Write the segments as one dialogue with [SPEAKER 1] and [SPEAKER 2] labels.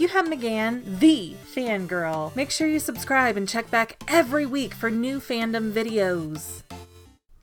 [SPEAKER 1] you have McGann, the Fangirl. Make sure you subscribe and check back every week for new fandom videos.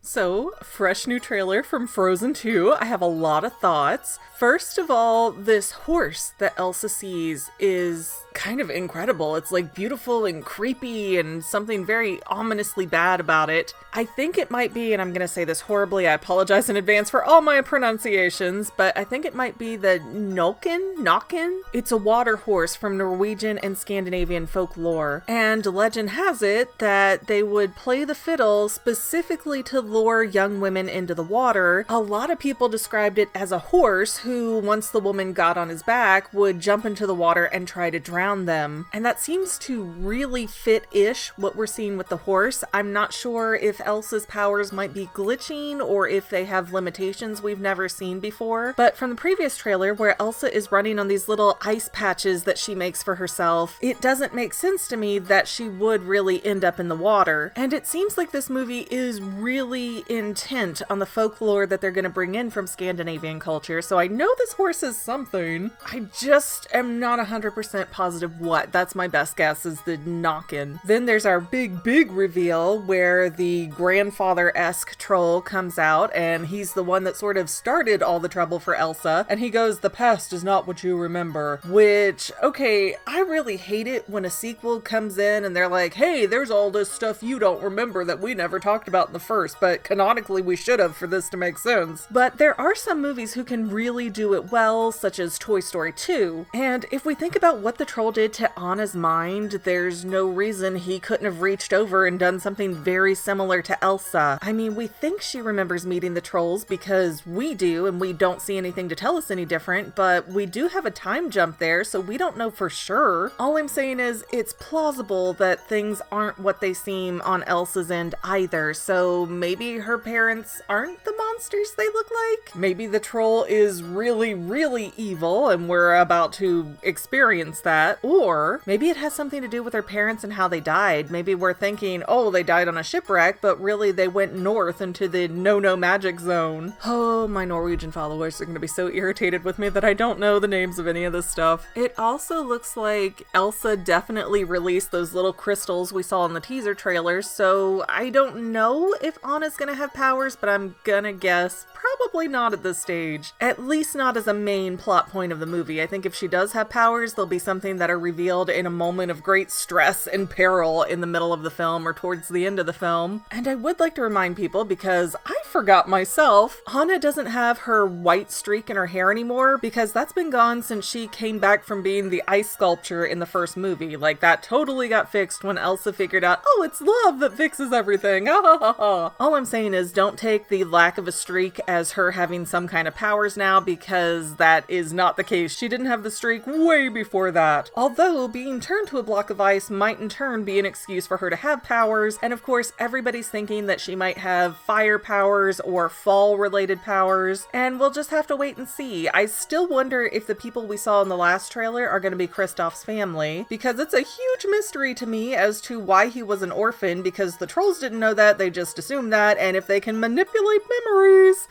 [SPEAKER 1] So, fresh new trailer from Frozen 2. I have a lot of thoughts. First of all, this horse that Elsa sees is kind of incredible. It's like beautiful and creepy and something very ominously bad about it. I think it might be, and I'm gonna say this horribly, I apologize in advance for all my pronunciations, but I think it might be the Nokken? It's a water horse from Norwegian and Scandinavian folklore. And legend has it that they would play the fiddle specifically to lure young women into the water. A lot of people described it as a horse who, once the woman got on his back, would jump into the water and try to drown them. And that seems to really fit-ish what we're seeing with the horse. I'm not sure if Elsa's powers might be glitching or if they have limitations we've never seen before. But from the previous trailer where Elsa is running on these little ice patches that she makes for herself, it doesn't make sense to me that she would really end up in the water. And it seems like this movie is really intent on the folklore that they're going to bring in from Scandinavian culture, so I know this horse is something. I just am not 100% positive what. That's my best guess, is the Nokken. Then there's our big reveal where the grandfather-esque troll comes out, and he's the one that sort of started all the trouble for Elsa, and he goes, "The past is not what you remember," which, okay, I really hate it when a sequel comes in and they're like, "Hey, there's all this stuff you don't remember that we never talked about in the first, but canonically we should have for this to make sense." But there are some movies who can really do it well, such as Toy Story 2, and if we think about what the troll did to Anna's mind, there's no reason he couldn't have reached over and done something very similar to Elsa. I mean, we think she remembers meeting the trolls because we do, and we don't see anything to tell us any different, but we do have a time jump there, so we don't know for sure. All I'm saying is it's plausible that things aren't what they seem on Elsa's end either, so maybe her parents aren't the monsters they look like? Maybe the troll is really evil and we're about to experience that. Or maybe it has something to do with her parents and how they died. Maybe we're thinking, oh, they died on a shipwreck, but really they went north into the no magic zone. Oh, my Norwegian followers are going to be so irritated with me that I don't know the names of any of this stuff. It also looks like Elsa definitely released those little crystals we saw in the teaser trailer, so I don't know if Anna's going to have powers, but I'm gonna guess probably not at this stage. At least not as a main plot point of the movie. I think if she does have powers, they'll be something that are revealed in a moment of great stress and peril in the middle of the film or towards the end of the film. And I would like to remind people, because I forgot myself, Anna doesn't have her white streak in her hair anymore because that's been gone since she came back from being the ice sculpture in the first movie. Like, that totally got fixed when Elsa figured out, oh, it's love that fixes everything. All I'm saying is don't take the lack of a streak as her having some kind of powers now, because that is not the case. She didn't have the streak way before that. Although being turned to a block of ice might in turn be an excuse for her to have powers, and of course everybody's thinking that she might have fire powers or fall related powers, and we'll just have to wait and see. I still wonder if the people we saw in the last trailer are going to be Kristoff's family, because it's a huge mystery to me as to why he was an orphan, because the trolls didn't know that, they just assumed that, and if they can manipulate memories,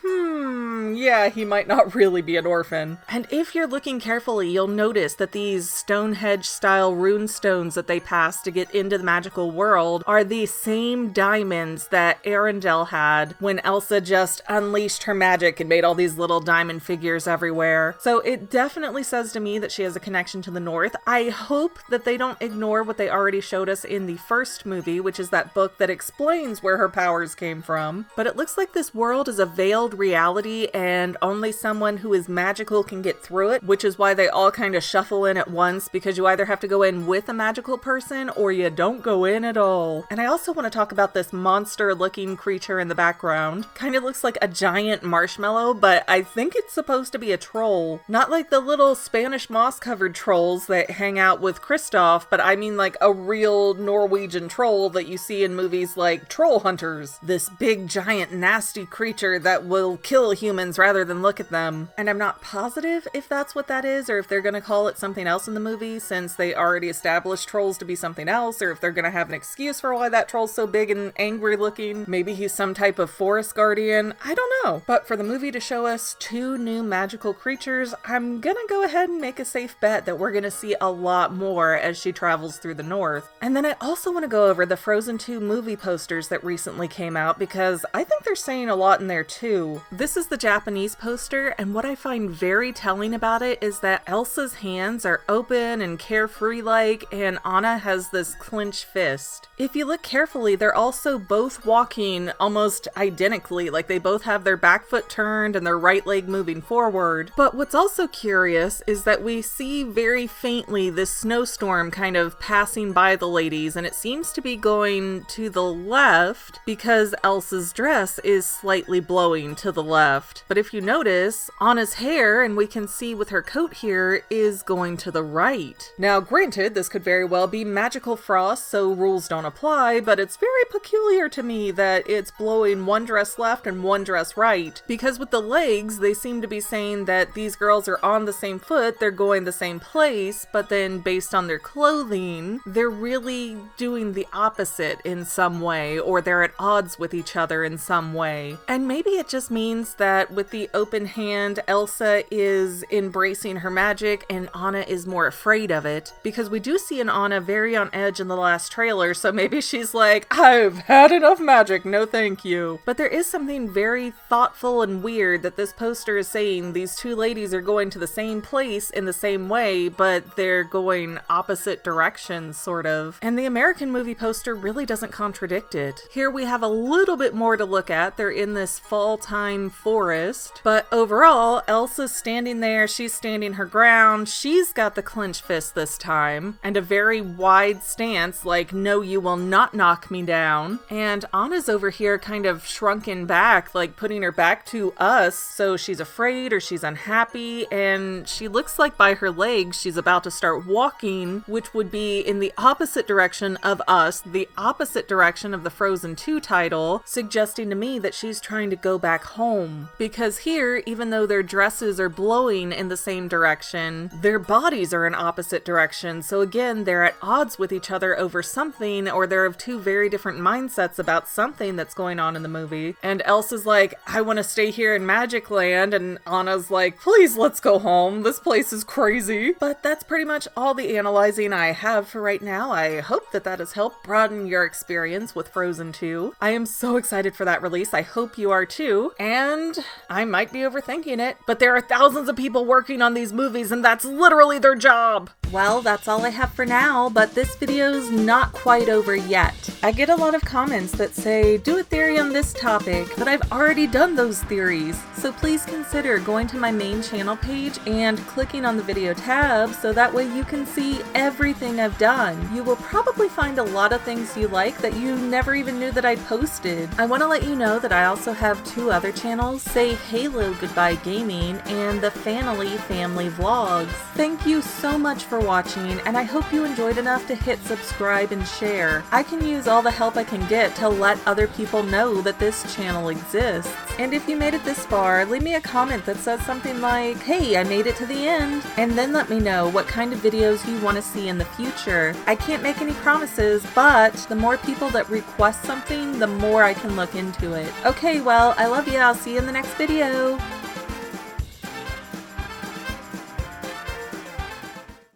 [SPEAKER 1] yeah, he might not really be an orphan. And if you're looking carefully, you'll notice that these Stonehenge-style rune stones that they pass to get into the magical world are the same diamonds that Arendelle had when Elsa just unleashed her magic and made all these little diamond figures everywhere. So it definitely says to me that she has a connection to the North. I hope that they don't ignore what they already showed us in the first movie, which is that book that explains where her powers came from. But it looks like this world is a veiled reality and only someone who is magical can get through it, which is why they all kind of shuffle in at once, because you either have to go in with a magical person or you don't go in at all. And I also want to talk about this monster looking creature in the background. Kind of looks like a giant marshmallow, but I think it's supposed to be a troll. Not like the little Spanish moss covered trolls that hang out with Kristoff, but I mean like a real Norwegian troll that you see in movies like Troll Hunters. This big giant nasty creature that will kill humans rather than look at them. And I'm not positive if that's what that is, or if they're going to call it something else in the movie since they already established trolls to be something else, or if they're going to have an excuse for why that troll's so big and angry looking. Maybe he's some type of forest guardian, I don't know. But for the movie to show us 2 new magical creatures, I'm gonna go ahead and make a safe bet that we're gonna see a lot more as she travels through the north. And then I also want to go over the Frozen 2 movie posters that recently came out because I think they're saying a lot in there too. This is the Japanese poster, and what I find very telling about it is that Elsa's hands are open and carefree-like, and Anna has this clenched fist. If you look carefully, they're also both walking almost identically, like they both have their back foot turned and their right leg moving forward. But what's also curious is that we see very faintly this snowstorm kind of passing by the ladies, and it seems to be going to the left because Elsa's dress is slightly blowing to the left. But if you notice, Anna's hair, and we can see with her coat here, is going to the right. Now granted, this could very well be magical frost, so rules don't apply, but it's very peculiar to me that it's blowing one dress left and one dress right, because with the legs, they seem to be saying that these girls are on the same foot, they're going the same place, but then based on their clothing, they're really doing the opposite in some way, or they're at odds with each other in some way. And maybe it just means that with the open hand, Elsa is embracing her magic and Anna is more afraid of it, because we do see an Anna very on edge in the last trailer, so maybe she's like, I've had enough magic, no thank you. But there is something very thoughtful and weird that this poster is saying these 2 ladies are going to the same place in the same way, but they're going opposite directions, sort of. And the American movie poster really doesn't contradict it. Here we have a little bit more to look at. They're in this fall-time forest, but overall, Elsa's standing there, she's standing her ground, she's got the clenched fist this time, and a very wide stance, like, no, you will not knock me down. And Anna's over here kind of shrunken back, like putting her back to us, so she's afraid or she's unhappy, and she looks like by her legs she's about to start walking, which would be in the opposite direction of us, the opposite direction of the Frozen 2 title, suggesting to me that she's trying to go back home. Because here, even though their dresses are blowing in the same direction, their bodies are in opposite directions, so again, they're at odds with each other over something, or they're of 2 very different mindsets about something that's going on in the movie. And Elsa's like, I want to stay here in Magic Land, and Anna's like, please let's go home, this place is crazy. But that's pretty much all the analyzing I have for right now. I hope that that has helped broaden your experience with Frozen 2. I am so excited for that release, I hope you are too, and I might be overthinking it, but there are thousands of people working on these movies and that's literally their job! Well, that's all I have for now, but this video's not quite over yet. I get a lot of comments that say, do a theory on this topic, but I've already done those theories. So please consider going to my main channel page and clicking on the video tab so that way you can see everything I've done. You will probably find a lot of things you like that you never even knew that I posted. I want to let you know that I also have 2 other channels, Say Halo Goodbye Gaming and the Fanily Family Vlogs. Thank you so much for watching, and I hope you enjoyed enough to hit subscribe and share. I can use all the help I can get to let other people know that this channel exists. And if you made it this far, leave me a comment that says something like, hey, I made it to the end, and then let me know what kind of videos you want to see in the future. I can't make any promises, but the more people that request something, the more I can look into it. Okay, well, I love you. I'll see you in the next video.